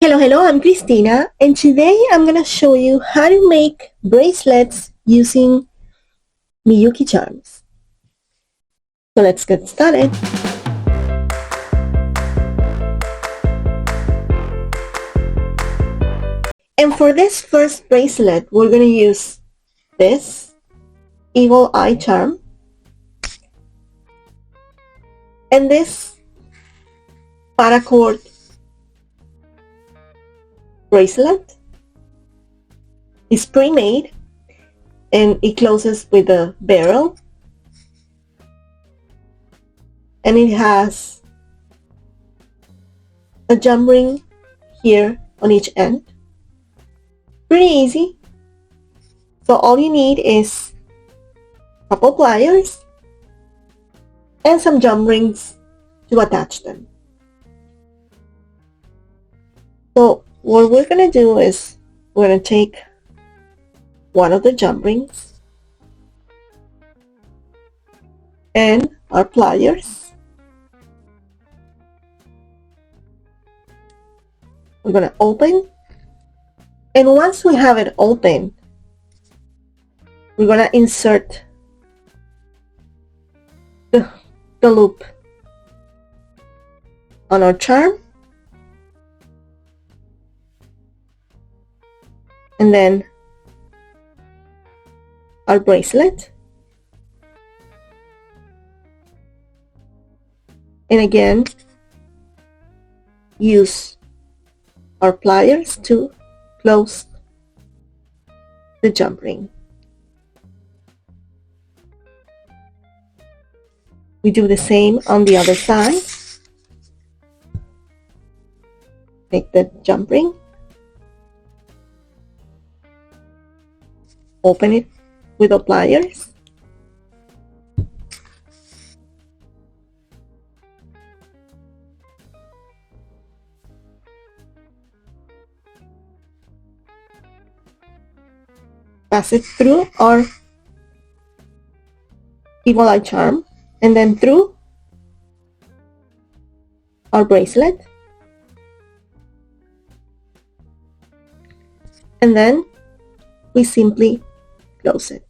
Hello, I'm Christina, and today I'm gonna show you how to make bracelets using Miyuki charms. So let's get started. And for this first bracelet, we're gonna use this eagle eye charm and this paracord bracelet. It's pre-made and it closes with a barrel, and it has a jump ring here on each end. Pretty easy. So all you need is a couple pliers and some jump rings to attach them. So what we're going to do is we're going to take one of the jump rings and our pliers. We're going to open, and once we have it open, we're going to insert the loop on our charm, and then our bracelet, and again use our pliers to close the jump ring. We do the same on the other side. Take the jump ring, open it with the pliers, pass it through our eagle eye charm, and then through our bracelet, and then we simply close it.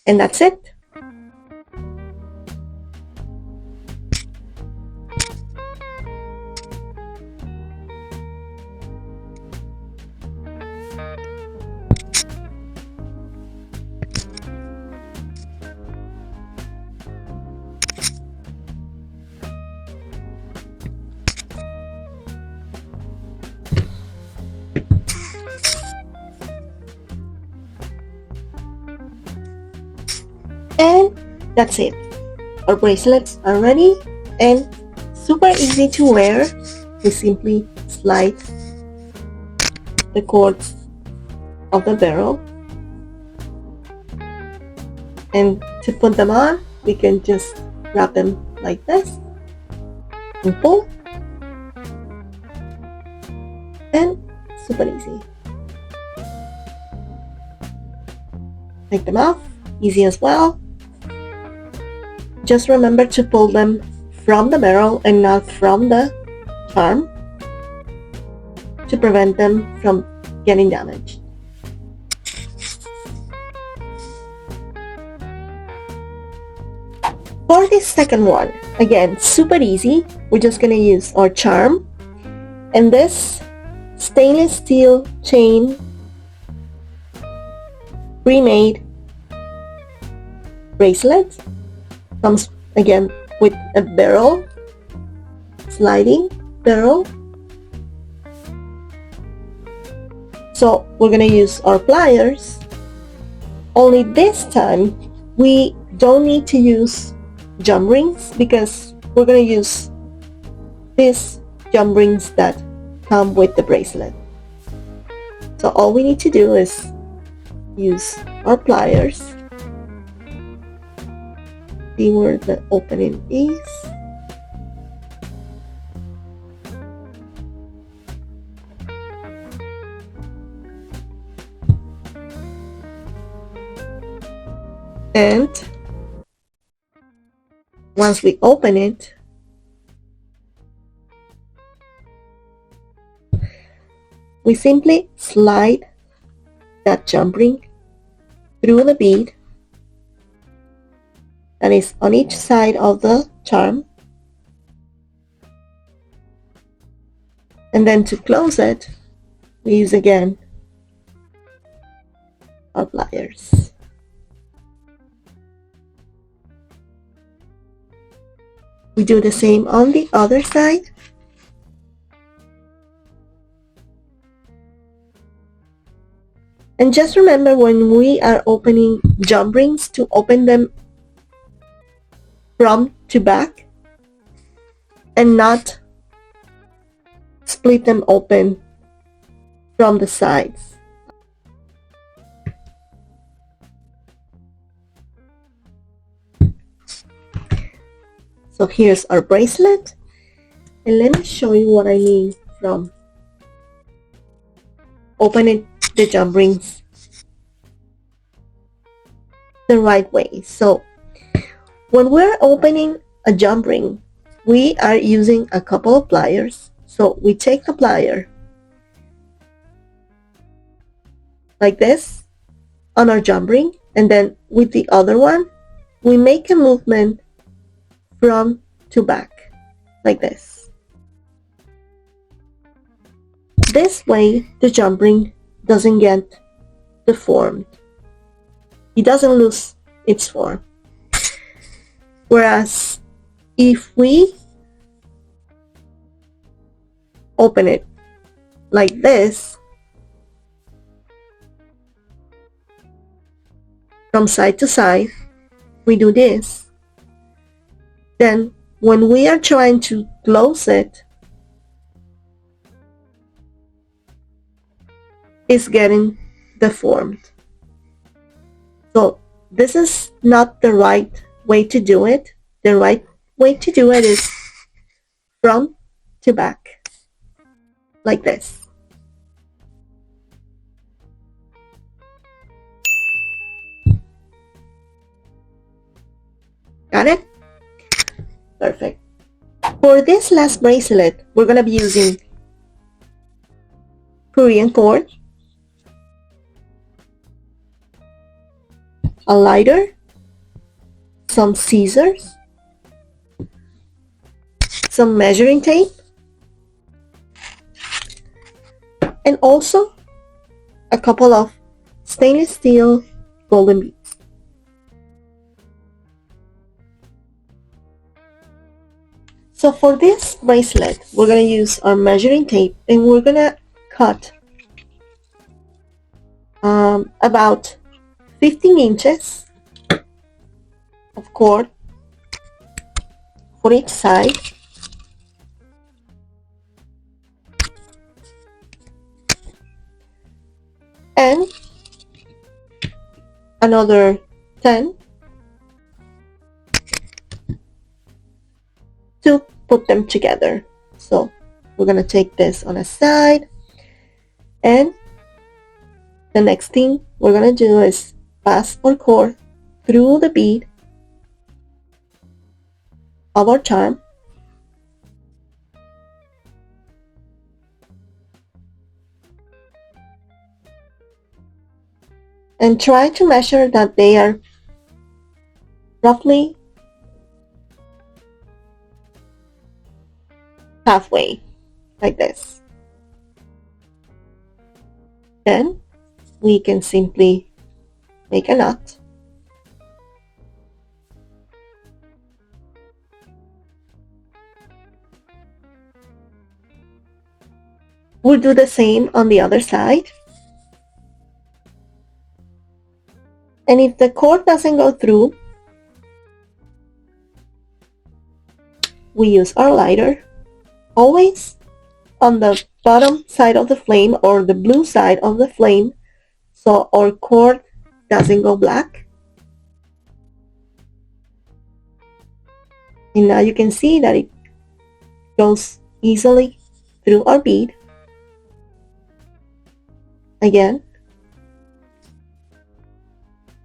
And that's it. And that's it. Our bracelets are ready and super easy to wear. We simply slide the cords of the barrel, and to put them on, we can just wrap them like this and pull, and super easy. Take them off, easy as well. Just remember to pull them from the barrel and not from the charm to prevent them from getting damaged. For this second one, again, super easy. We're just going to use our charm and this stainless steel chain pre-made bracelet. Comes again with a barrel, sliding barrel. So we're gonna use our pliers, only this time we don't need to use jump rings because we're gonna use these jump rings that come with the bracelet. So all we need to do is use our pliers. See where the opening is. And once we open it, we simply slide that jump ring through the bead that is on each side of the charm, and then to close it, we use again our pliers. We do the same on the other side. And just remember, when we are opening jump rings, to open them from to back and not split them open from the sides. So here's our bracelet, and let me show you what I mean from opening the jump rings the right way. So when we're opening a jump ring, we are using a couple of pliers. So we take the plier like this on our jump ring, and then with the other one, we make a movement from to back like this. This way, the jump ring doesn't get deformed. It doesn't lose its form. Whereas if we open it like this from side to side, we do this, then when we are trying to close it, it's getting deformed. So this is not the right way to do it. The right way to do it is from to back, like this. Got it? Perfect. For this last bracelet, we're going to be using Korean cord, a lighter, some scissors, some measuring tape, and also a couple of stainless steel golden beads. So for this bracelet, we're going to use our measuring tape, and we're going to cut about 15 inches of cord for each side. And another 10 to put them together. So we're going to take this on a side, and the next thing we're going to do is pass our cord through the bead of our charm, and try to measure that they are roughly halfway, like this. Then we can simply make a knot. We'll do the same on the other side. And if the cord doesn't go through, we use our lighter, always on the bottom side of the flame or the blue side of the flame, so our cord doesn't go black. And now you can see that it goes easily through our bead. Again,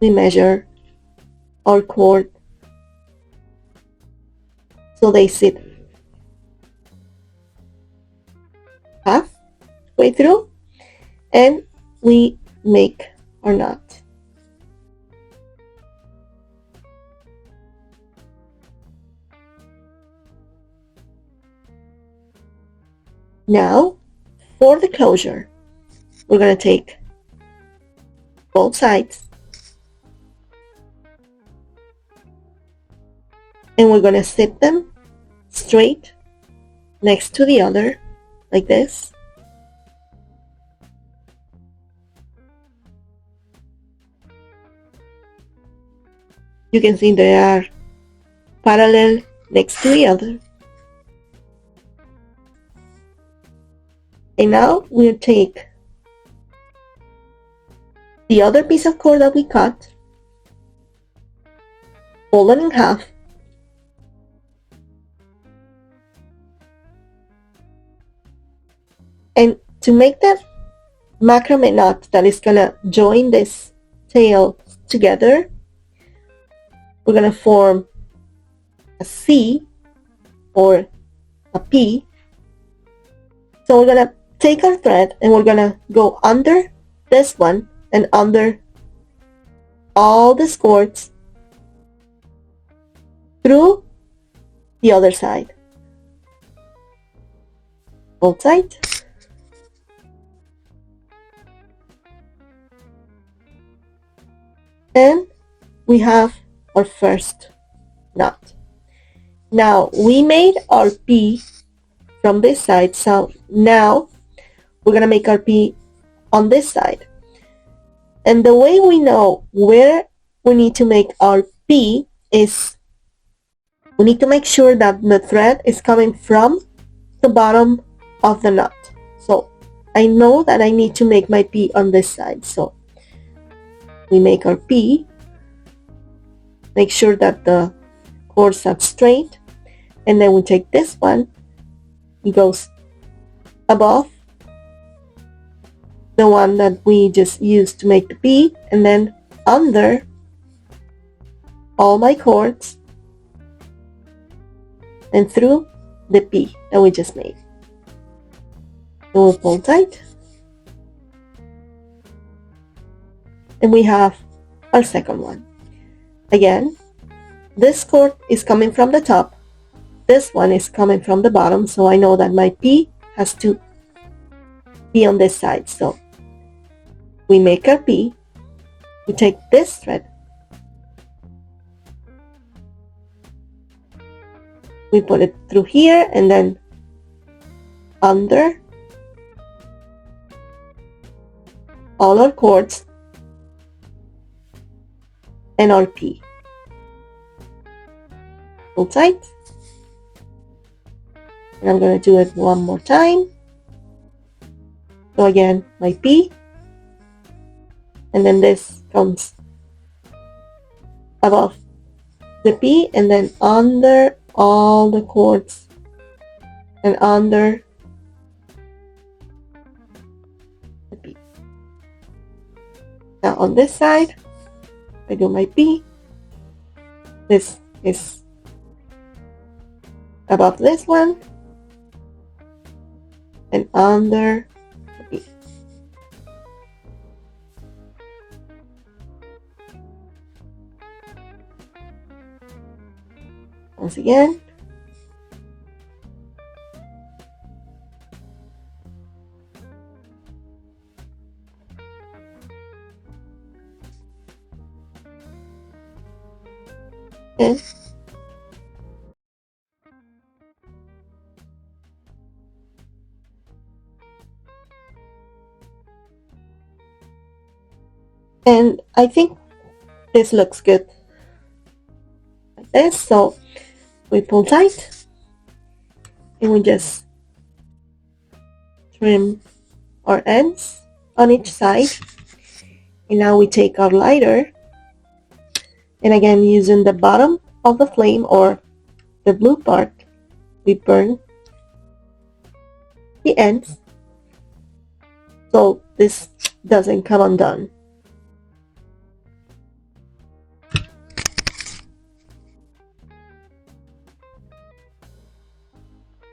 we measure our cord so they sit halfway through, and we make our knot. Now, for the closure, we're going to take both sides and we're going to sit them straight next to the other, like this. You can see they are parallel next to the other. And now we'll take the other piece of cord that we cut, fold it in half, and to make that macrame knot that is gonna join this tail together, we're gonna form a C or a P. So we're gonna take our thread and we're gonna go under this one and under all the cords through the other side, both sides. And we have our first knot. Now we made our P from this side, so now we're gonna make our P on this side. And the way we know where we need to make our P is we need to make sure that the thread is coming from the bottom of the knot. So I know that I need to make my P on this side, so we make our P, make sure that the cords are straight, and then we take this one, it goes above the one that we just used to make the P, and then under all my cords and through the P that we just made. So we'll pull tight, and we have our second one. Again, this cord is coming from the top, this one is coming from the bottom, so I know that my P has to be on this side. So we make our P, we take this thread, we put it through here and then under all our cords and our P. Pull tight. And I'm going to do it one more time. So again, my P, and then this comes above the P and then under all the cords and under the P. Now on this side, I do my P. This is above this one and under the P. Once again, and I think this looks good like this. So we pull tight and we just trim our ends on each side. And now we take our lighter, and again using the bottom of the flame or the blue part, we burn the ends so this doesn't come undone.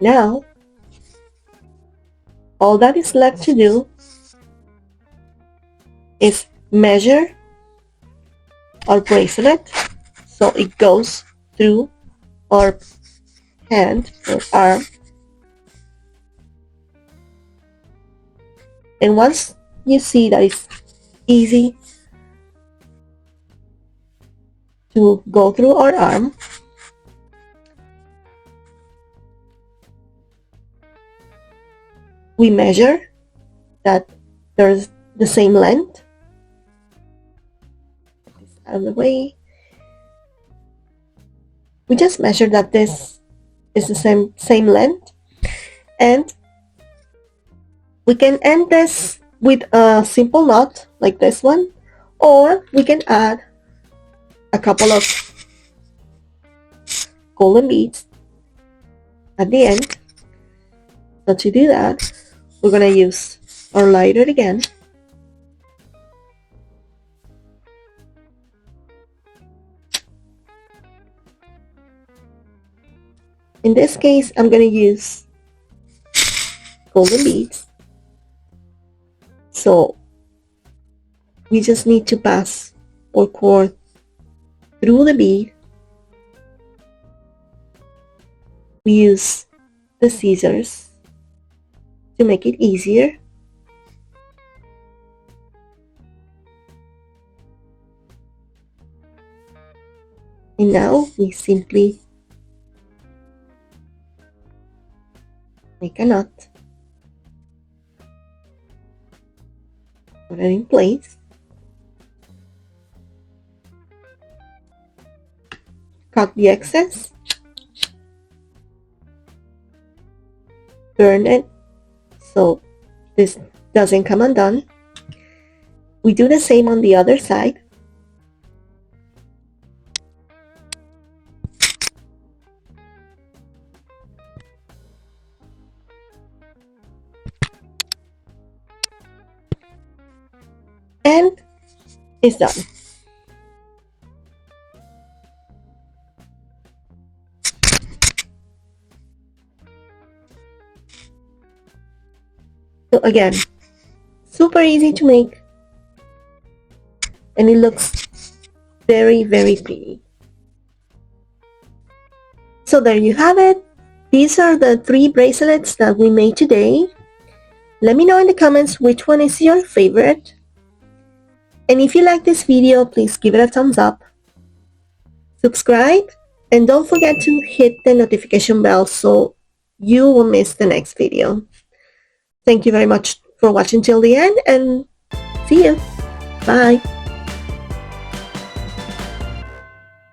Now all that is left to do is measure our bracelet so it goes through our hand or arm. And once you see that it's easy to go through our arm, we measure that there's the same length. Put this out of the way. We just measure that this is the same length, and we can end this with a simple knot like this one, or we can add a couple of golden beads at the end. So to do that, we're going to use our lighter again. In this case, I'm going to use golden beads. So we just need to pass our cord through the bead. We use the scissors to make it easier. And now we simply make a knot, put it in place, cut the excess, turn it so this doesn't come undone. We do the same on the other side. And it's done. So again, super easy to make, and it looks very, very pretty. So there you have it. These are the 3 bracelets that we made today. Let me know in the comments which one is your favorite. And if you like this video, please give it a thumbs up, subscribe, and don't forget to hit the notification bell so you will miss the next video. Thank you very much for watching till the end, and see you. Bye.